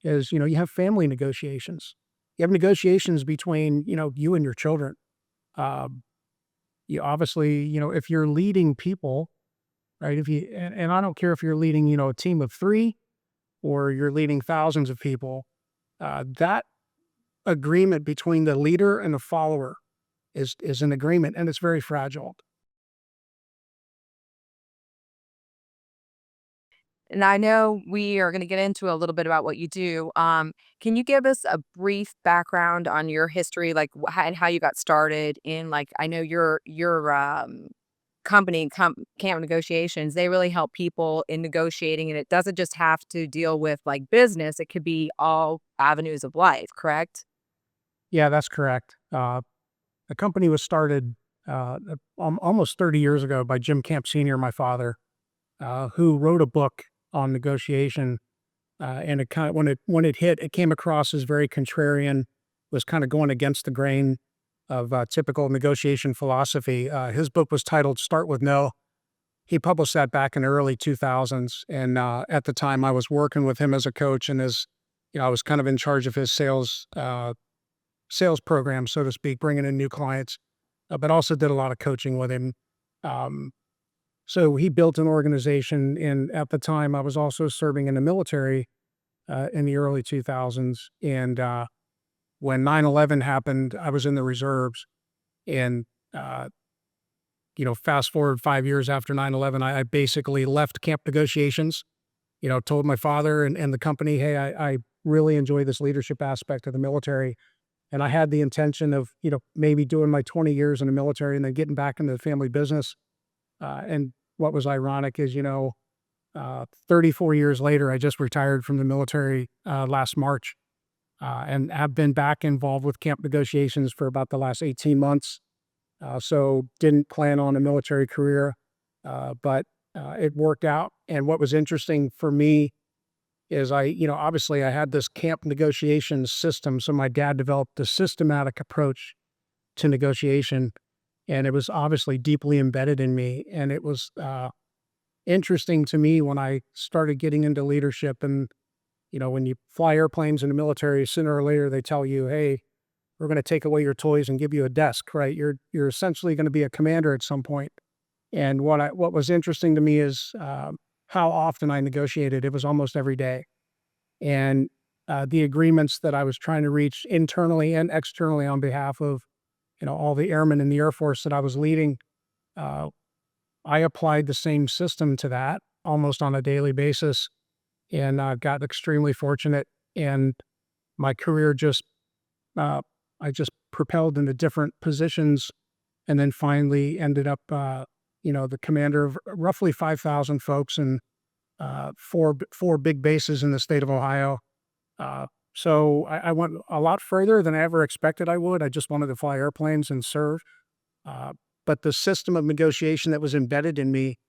is, you have family negotiations. You have negotiations between, you and your children. Um, you obviously, if you're leading people, right? And I don't care if you're leading, a team of three or you're leading thousands of people, that agreement between the leader and the follower is an agreement, and it's very fragile. And I know we are going to get into a little bit about what you do. Can you give us a brief background on your history, like and how you got started in like I know your company, camp negotiations. They really help people in negotiating, and it doesn't just have to deal with like business. It could be all avenues of life. Correct? Yeah, that's correct. The company was started almost 30 years ago by Jim Camp Sr., my father, who wrote a book on negotiation. And it kind of when it hit, it came across as very contrarian, was kind of going against the grain of typical negotiation philosophy. His book was titled "Start with No." He published that back in the early 2000s, and at the time, I was working with him as a coach, and I was kind of in charge of his sales program, so to speak, bringing in new clients, but also did a lot of coaching with him. Um, so he built an organization, and at the time, I was also serving in the military in the early 2000s. And when 9/11 happened, I was in the reserves. And, uh, fast forward 5 years after 9/11, I basically left camp negotiations, told my father and the company, hey, I really enjoy this leadership aspect of the military. And I had the intention of, maybe doing my 20 years in the military and then getting back into the family business. And what was ironic is, 34 years later, I just retired from the military last March and have been back involved with camp negotiations for about the last 18 months. So didn't plan on a military career, but it worked out. And what was interesting for me is obviously I had this camp negotiation system. So my dad developed a systematic approach to negotiation, and it was obviously deeply embedded in me. And it was interesting to me when I started getting into leadership. And, when you fly airplanes in the military, sooner or later they tell you, hey, we're going to take away your toys and give you a desk, right? You're essentially going to be a commander at some point. And what was interesting to me is how often I negotiated. It was almost every day, and the agreements that I was trying to reach internally and externally on behalf of all the airmen in the Air Force that I was leading. Uh, I applied the same system to that almost on a daily basis, and got extremely fortunate. And my career uh, I just propelled into different positions, and then finally ended up, the commander of roughly 5,000 folks and four big bases in the state of Ohio. Uh, so I went a lot further than I ever expected I would. I just wanted to fly airplanes and serve. Uh, but the system of negotiation that was embedded in me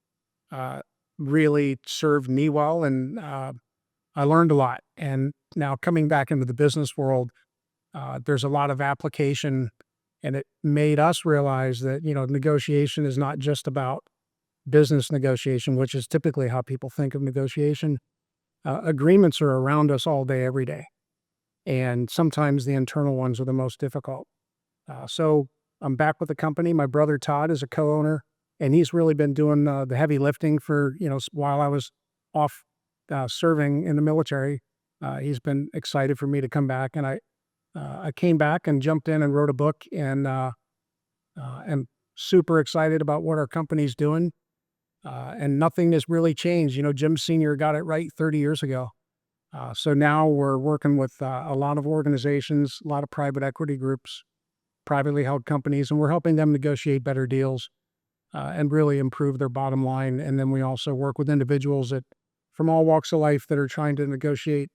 uh, really served me well, and I learned a lot. And now coming back into the business world, there's a lot of application, and it made us realize that negotiation is not just about business negotiation, which is typically how people think of negotiation. Agreements are around us all day, every day, and sometimes the internal ones are the most difficult. So I'm back with the company. My brother Todd is a co-owner, and he's really been doing the heavy lifting for while I was off serving in the military. He's been excited for me to come back, and I came back and jumped in and wrote a book, and am super excited about what our company's doing. And nothing has really changed. Jim Senior got it right 30 years ago. So now we're working with a lot of organizations, a lot of private equity groups, privately held companies, and we're helping them negotiate better deals and really improve their bottom line. And then we also work with individuals that from all walks of life that are trying to negotiate,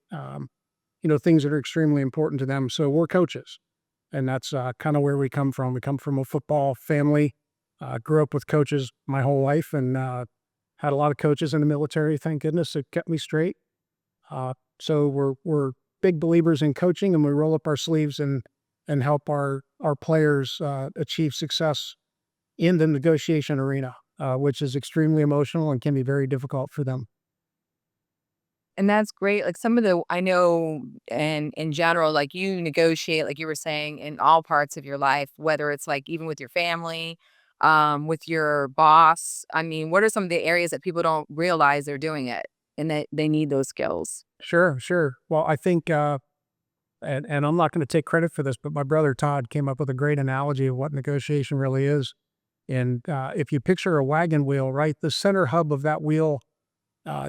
things that are extremely important to them. So we're coaches, and that's kind of where we come from. We come from a football family. Grew up with coaches my whole life, and had a lot of coaches in the military. Thank goodness it kept me straight. So we're big believers in coaching, and we roll up our sleeves and help our players achieve success in the negotiation arena, which is extremely emotional and can be very difficult for them. And that's great. Like some of the I know and in general, like you negotiate, like you were saying, in all parts of your life, whether it's like even with your family, with your boss. I mean, what are some of the areas that people don't realize they're doing it and that they need those skills? Sure, sure. Well, I think, and I'm not going to take credit for this, but my brother Todd came up with a great analogy of what negotiation really is. And if you picture a wagon wheel, right, the center hub of that wheel,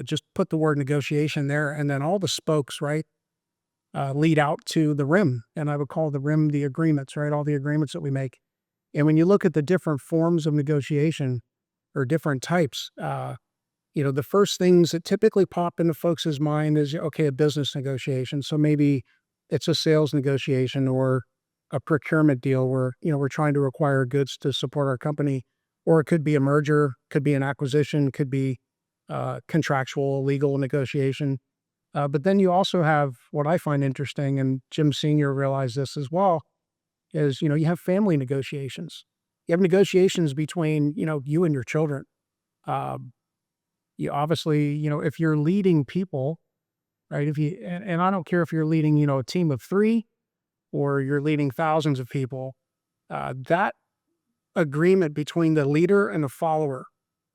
just put the word negotiation there, and then all the spokes, right, lead out to the rim. And I would call the rim the agreements, right, all the agreements that we make. And when you look at the different forms of negotiation or different types, the first things that typically pop into folks' mind is, okay, a business negotiation. So maybe it's a sales negotiation or a procurement deal where, we're trying to acquire goods to support our company, or it could be a merger, could be an acquisition, could be contractual, legal negotiation. But then you also have what I find interesting, and Jim Sr. realized this as well, is, you have family negotiations. You have negotiations between, you and your children. Um, you obviously, if you're leading people, right? If you and I don't care if you're leading, a team of three or you're leading thousands of people, that agreement between the leader and the follower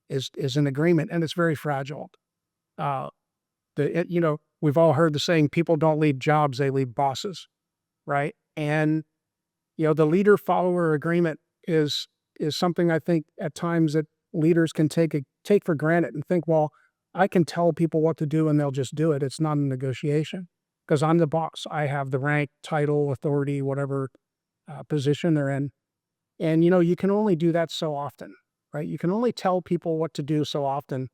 is an agreement, and it's very fragile. Uh, we've all heard the saying, "People don't lead jobs; they lead bosses," right? And the leader follower agreement is something I think at times that leaders can take for granted and think, well, I can tell people what to do and they'll just do it. It's not a negotiation because I'm the boss. I have the rank, title, authority, whatever position they're in. And you can only do that so often, right? You can only tell people what to do so often.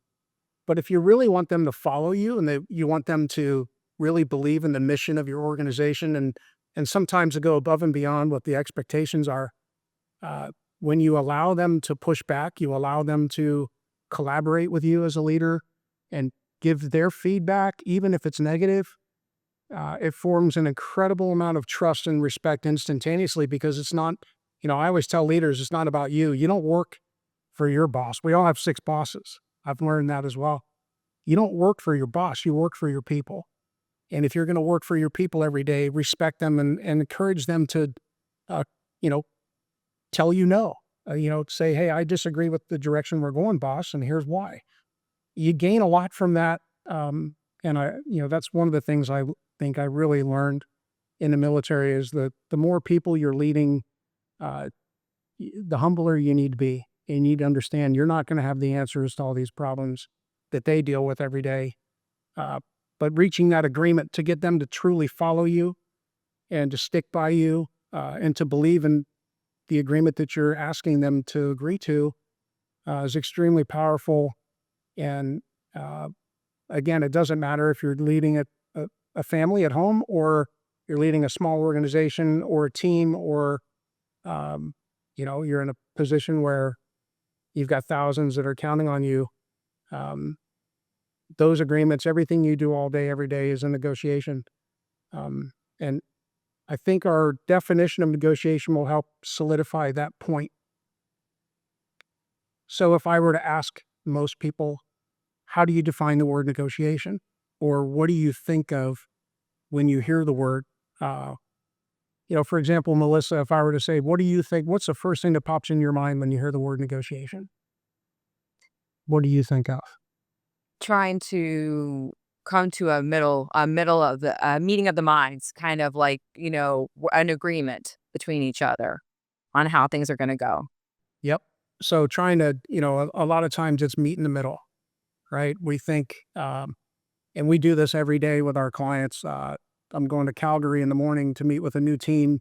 But if you really want them to follow you and you want them to really believe in the mission of your organization and sometimes to go above and beyond what the expectations are, uh, when you allow them to push back, you allow them to collaborate with you as a leader and give their feedback, even if it's negative, it forms an incredible amount of trust and respect instantaneously because it's not, I always tell leaders, it's not about you. You don't work for your boss. We all have six bosses. I've learned that as well. You don't work for your boss, you work for your people. And if you're going to work for your people every day, respect them and encourage them to, uh, you know, tell you no. Say, hey, I disagree with the direction we're going, boss, and here's why. You gain a lot from that. And that's one of the things I think I really learned in the military is the more people you're leading, uh, the humbler you need to be. And you need to understand you're not going to have the answers to all these problems that they deal with every day. Uh, but reaching that agreement to get them to truly follow you and to stick by you and to believe in the agreement that you're asking them to agree to is extremely powerful. And uh, again, it doesn't matter if you're leading a family at home or you're leading a small organization or a team or, um, you're in a position where you've got thousands that are counting on you. Um, those agreements, everything you do all day, every day is a negotiation. And I think our definition of negotiation will help solidify that point. So if I were to ask most people, how do you define the word negotiation? Or what do you think of when you hear the word? Uh, for example, Melissa, if I were to say, what do you think? What's the first thing that pops in your mind when you hear the word negotiation? What do you think of? Trying to come to a middle of the meeting of the minds, kind of like, an agreement between each other on how things are going to go. Yep. So trying to, a lot of times it's meet in the middle, right? We think, and we do this every day with our clients. I'm going to Calgary in the morning to meet with a new team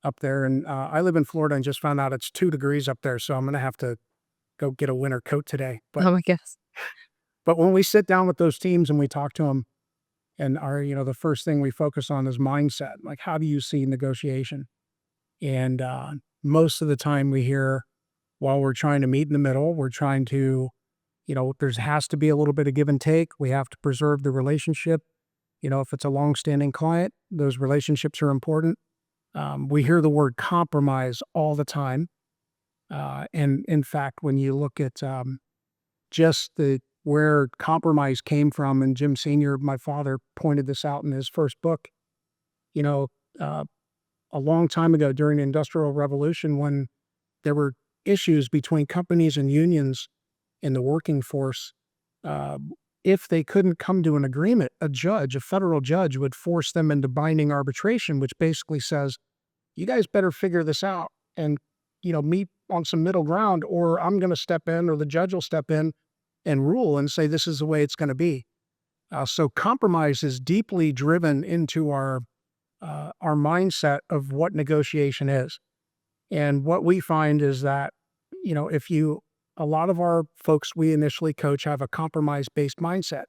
up there. And I live in Florida and just found out it's 2 degrees up there. So I'm going to have to go get a winter coat today. But, Oh my gosh. but when we sit down with those teams and we talk to them and the first thing we focus on is mindset. Like, how do you see negotiation? And most of the time we hear, while we're trying to meet in the middle, we're trying to, there has to be a little bit of give and take. We have to preserve the relationship. If it's a long-standing client, those relationships are important. We hear the word compromise all the time. And in fact, when you look at just where compromise came from. And Jim Sr., my father, pointed this out in his first book. You know, uh, a long time ago during the Industrial Revolution, when there were issues between companies and unions in the working force, uh, if they couldn't come to an agreement, a federal judge, would force them into binding arbitration, which basically says, you guys better figure this out and, meet on some middle ground, or I'm going to step in, or the judge will step in and rule and say, this is the way it's going to be. So compromise is deeply driven into our mindset of what negotiation is. And what we find is that, a lot of our folks we initially coach have a compromise based mindset.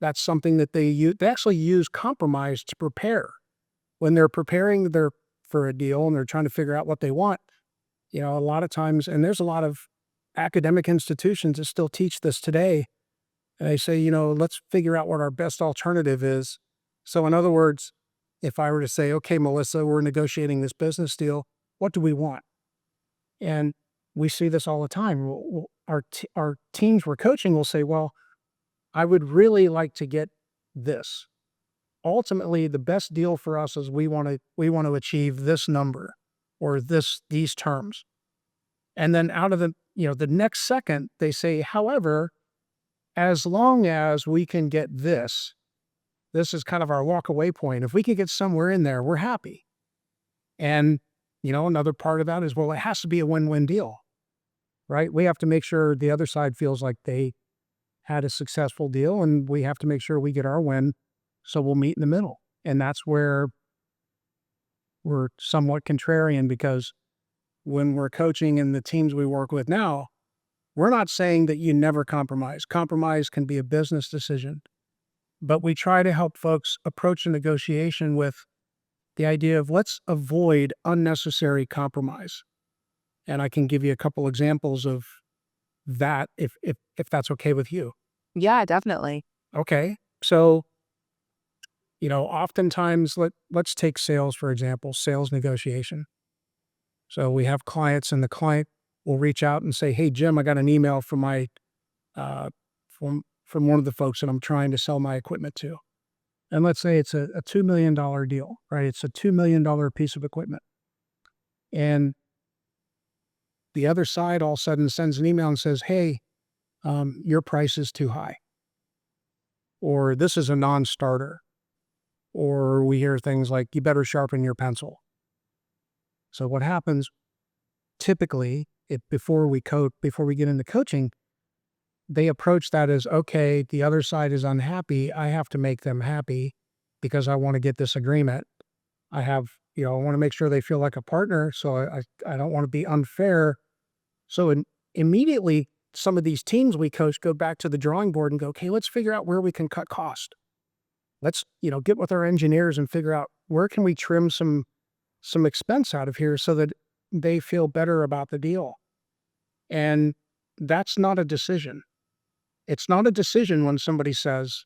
That's something that they use. They actually use compromise to prepare when they're preparing for a deal and they're trying to figure out what they want. A lot of times, and there's a lot of academic institutions that still teach this today. And they say, let's figure out what our best alternative is. So in other words, if I were to say, okay, Melissa, we're negotiating this business deal, what do we want? And we see this all the time. Our teams we're coaching will say, well, I would really like to get this. Ultimately, the best deal for us is we want to achieve this number or these terms. And then out of the next second, they say, however, as long as we can get this is kind of our walk away point. If we could get somewhere in there, we're happy. And, another part of that is, well, it has to be a win-win deal, right? We have to make sure the other side feels like they had a successful deal, and we have to make sure we get our win. So we'll meet in the middle. And that's where we're somewhat contrarian, because when we're coaching in the teams we work with now, we're not saying that you never compromise. Compromise can be a business decision, but we try to help folks approach a negotiation with the idea of, let's avoid unnecessary compromise. And I can give you a couple examples of that if that's okay with you. Yeah, definitely. Okay. So, oftentimes let's take sales, for example, sales negotiation. So we have clients and the client will reach out and say, hey, Jim, I got an email from my, from one of the folks that I'm trying to sell my equipment to. And let's say it's a $2 million deal, right? It's a $2 million piece of equipment. And the other side all of a sudden sends an email and says, hey, your price is too high. Or this is a non-starter. Or we hear things like, you better sharpen your pencil. So what happens typically, before we get into coaching, they approach that as, okay, the other side is unhappy. I have to make them happy because I want to get this agreement. I want to make sure they feel like a partner. So I don't want to be unfair. So immediately, some of these teams we coach go back to the drawing board and go, okay, let's figure out where we can cut cost. Let's, get with our engineers and figure out where can we trim some expense out of here so that they feel better about the deal. And that's not a decision. It's not a decision when somebody says,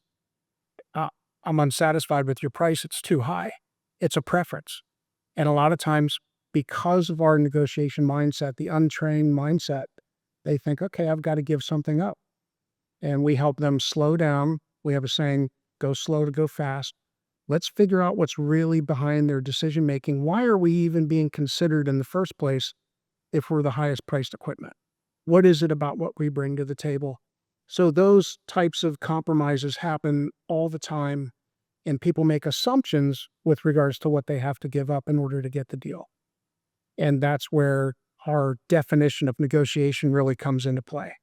I'm unsatisfied with your price, it's too high. It's a preference. And a lot of times, because of our negotiation mindset, the untrained mindset, they think, okay, I've got to give something up. And we help them slow down. We have a saying, go slow to go fast. Let's figure out what's really behind their decision making. Why are we even being considered in the first place if we're the highest priced equipment? What is it about what we bring to the table? So those types of compromises happen all the time, and people make assumptions with regards to what they have to give up in order to get the deal. And that's where our definition of negotiation really comes into play.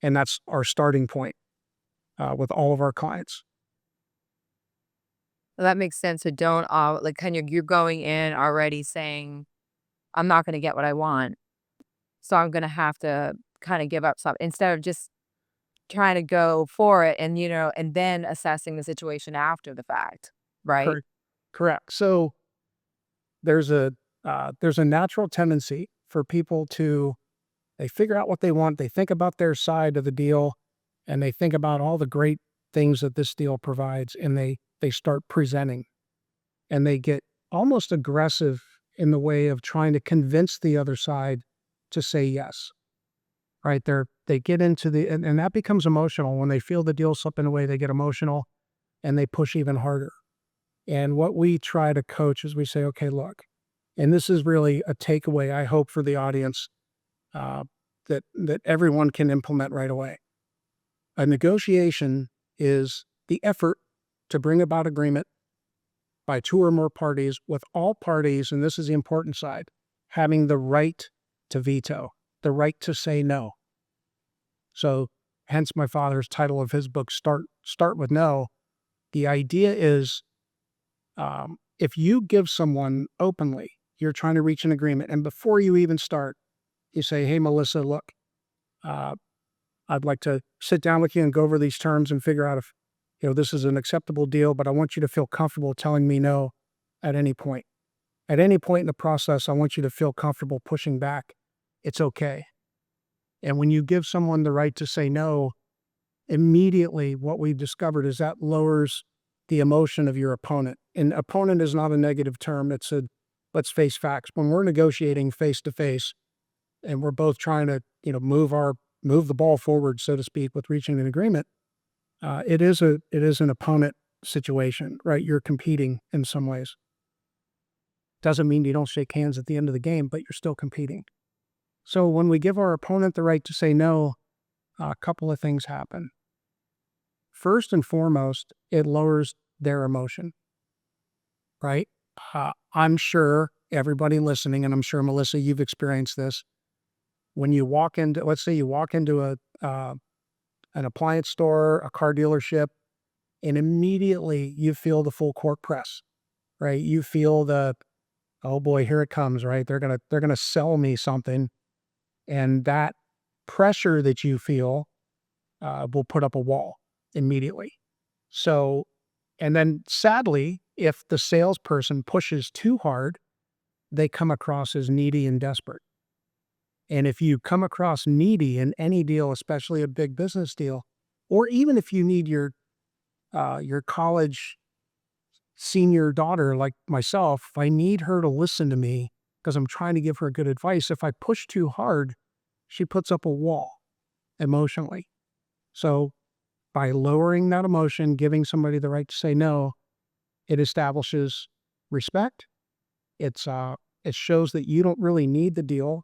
And that's our starting point with all of our clients. Well, that makes sense. So don't like kind of you're going in already saying, I'm not going to get what I want. So I'm going to have to kind of give up something instead of just trying to go for it and, and then assessing the situation after the fact. Right. Correct. So there's a natural tendency for people they figure out what they want. They think about their side of the deal, and they think about all the great things that this deal provides, and they start presenting, and they get almost aggressive in the way of trying to convince the other side to say yes, right? They get into and that becomes emotional. When they feel the deal slipping away, they get emotional and they push even harder. And what we try to coach is we say, okay, look, and this is really a takeaway, I hope, for the audience, uh, that everyone can implement right away. A negotiation is the effort to bring about agreement by two or more parties, with all parties, and this is the important side, having the right to veto, the right to say no. So hence my father's title of his book, Start with No. The idea is, if you give someone openly, you're trying to reach an agreement, and before you even start, you say, hey, Melissa, look, uh, I'd like to sit down with you and go over these terms and figure out if, this is an acceptable deal, but I want you to feel comfortable telling me no at any point. At any point in the process, I want you to feel comfortable pushing back. It's okay. And when you give someone the right to say no, immediately what we've discovered is that lowers the emotion of your opponent. And opponent is not a negative term. It's a, let's face facts. When we're negotiating face to face and we're both trying to, move the ball forward, so to speak, with reaching an agreement, it is an opponent situation, right? You're competing in some ways. Doesn't mean you don't shake hands at the end of the game, but you're still competing. So when we give our opponent the right to say no, a couple of things happen. First and foremost, it lowers their emotion, right? I'm sure everybody listening, and I'm sure, Melissa, you've experienced this. When you walk into, let's say you walk into an appliance store, a car dealership, and immediately you feel the full court press, right? You feel the, oh boy, here it comes, right? They're gonna sell me something, and that pressure that you feel will put up a wall immediately. So, and then sadly, if the salesperson pushes too hard, they come across as needy and desperate. And if you come across needy in any deal, especially a big business deal, or even if you need your college senior daughter like myself, if I need her to listen to me because I'm trying to give her good advice, if I push too hard, she puts up a wall emotionally. So by lowering that emotion, giving somebody the right to say no, it establishes respect. It shows that you don't really need the deal.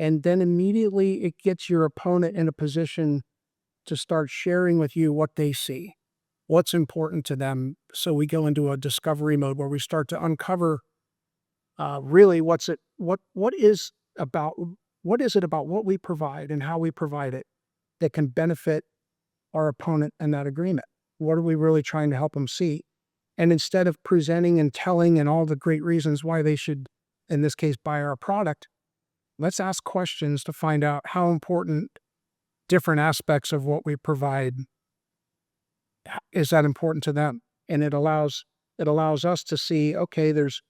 And then immediately it gets your opponent in a position to start sharing with you what they see, what's important to them. So we go into a discovery mode where we start to uncover really what is it about what we provide and how we provide it that can benefit our opponent in that agreement. What are we really trying to help them see? And instead of presenting and telling and all the great reasons why they should, in this case, buy our product, let's ask questions to find out how important different aspects of what we provide is that important to them. And it allows us to see, okay, there's,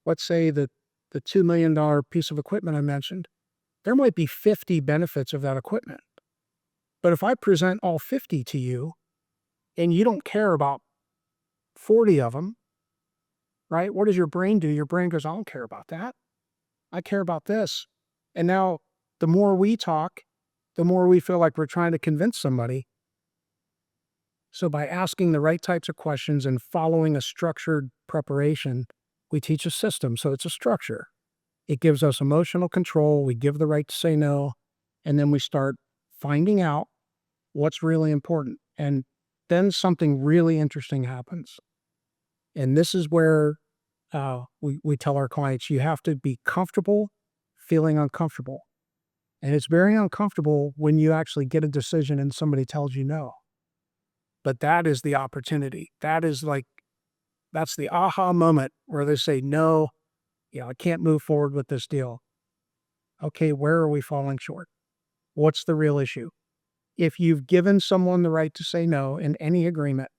let's say, the $2 million piece of equipment I mentioned. There might be 50 benefits of that equipment. But if I present all 50 to you and you don't care about 40 of them, right? What does your brain do? Your brain goes, I don't care about that. I care about this. And now the more we talk, the more we feel like we're trying to convince somebody. So by asking the right types of questions and following a structured preparation, we teach a system. So it's a structure. It gives us emotional control. We give the right to say no. And then we start finding out what's really important. And then something really interesting happens. And this is where we tell our clients, you have to be comfortable feeling uncomfortable. And it's very uncomfortable when you actually get a decision and somebody tells you no. But that is the opportunity. That's the aha moment where they say, no, I can't move forward with this deal. Okay, where are we falling short? What's the real issue? If you've given someone the right to say no in any agreement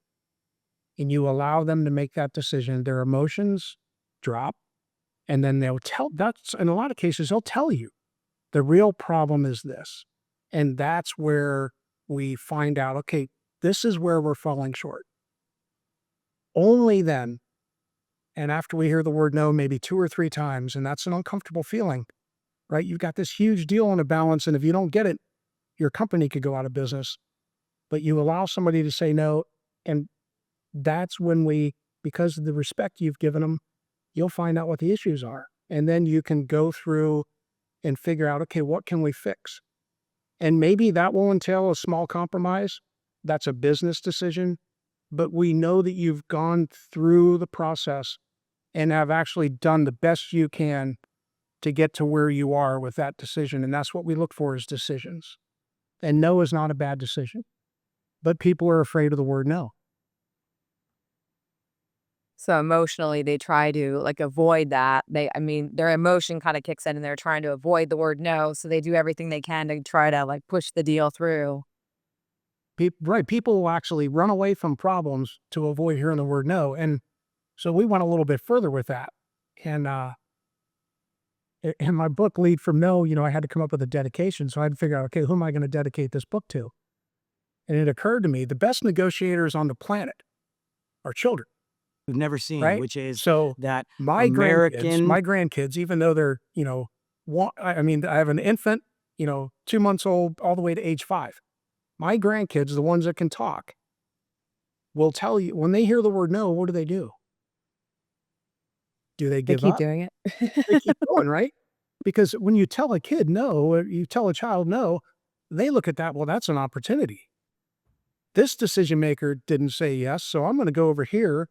and you allow them to make that decision, their emotions drop, and then that's in a lot of cases, they'll tell you the real problem is this. And that's where we find out, okay, this is where we're falling short. Only then, and after we hear the word no maybe 2 or 3 times, and that's an uncomfortable feeling, right? You've got this huge deal on a balance, and if you don't get it, your company could go out of business, but you allow somebody to say no. And that's when because of the respect you've given them, you'll find out what the issues are. And then you can go through and figure out, okay, what can we fix? And maybe that will entail a small compromise. That's a business decision. But we know that you've gone through the process and have actually done the best you can to get to where you are with that decision. And that's what we look for is decisions. And no is not a bad decision. But people are afraid of the word no. So emotionally, they try to like avoid that. Their emotion kind of kicks in and they're trying to avoid the word no. So they do everything they can to try to like push the deal through. Right. People will actually run away from problems to avoid hearing the word no. And so we went a little bit further with that. And in my book, Lead from No, I had to come up with a dedication. So I had to figure out, okay, who am I going to dedicate this book to? And it occurred to me the best negotiators on the planet are children, We've never seen, right? which is So that my American grandkids, even though they're, I have an infant, 2 months old, all the way to age 5. My grandkids, the ones that can talk, will tell you when they hear the word no, what do? Do they They give keep up? doing They it. keep going, right? Because when you tell a kid no, or you tell a child no, they look at that, well, that's an opportunity. This decision maker didn't say yes, so I'm going to go over here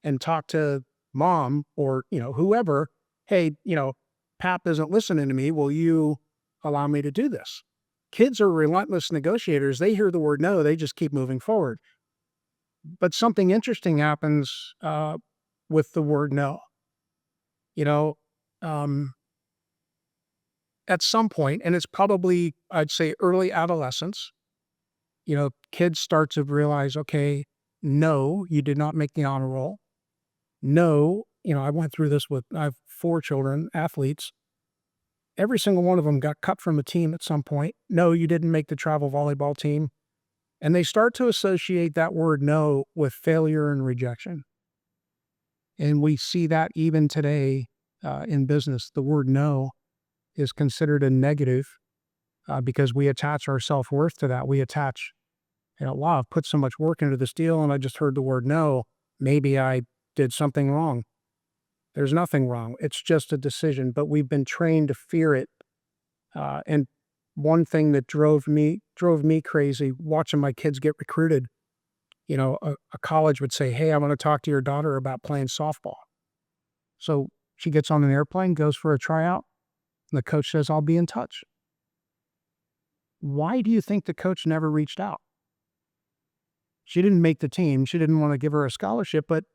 and talk to mom or, whoever. Hey, Pap isn't listening to me. Will you allow me to do this? Kids are relentless negotiators. They hear the word no, they just keep moving forward. But something interesting happens with the word no. You know, um, at some point, and it's probably, I'd say, early adolescence, kids start to realize, okay, no, you did not make the honor roll. No, I went through this I have 4 children, athletes. Every single one of them got cut from a team at some point. No, you didn't make the travel volleyball team. And they start to associate that word no with failure and rejection. And we see that even today in business. The word no is considered a negative because we attach our self worth to that. We attach, wow, I've put so much work into this deal and I just heard the word no. Maybe I did something wrong. There's nothing wrong. It's just a decision, but we've been trained to fear it. And one thing that drove me crazy watching my kids get recruited, a college would say, hey, I want to talk to your daughter about playing softball. So she gets on an airplane, goes for a tryout, and the coach says, I'll be in touch. Why do you think the coach never reached out? She didn't make the team. She didn't want to give her a scholarship, but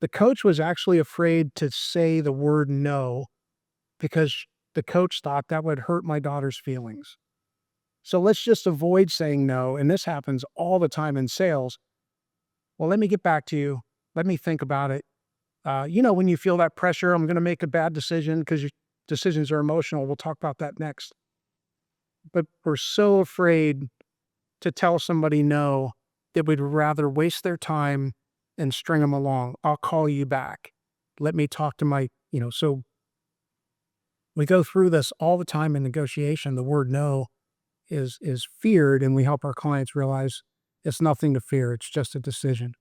the coach was actually afraid to say the word no because the coach thought that would hurt my daughter's feelings. So let's just avoid saying no. And this happens all the time in sales. Well, let me get back to you. Let me think about it. When you feel that pressure, I'm going to make a bad decision because your decisions are emotional. We'll talk about that next. But we're so afraid to tell somebody no that we'd rather waste their time and string them along. I'll call you back. Let me talk to so we go through this all the time in negotiation. The word no is feared, and we help our clients realize it's nothing to fear. It's just a decision.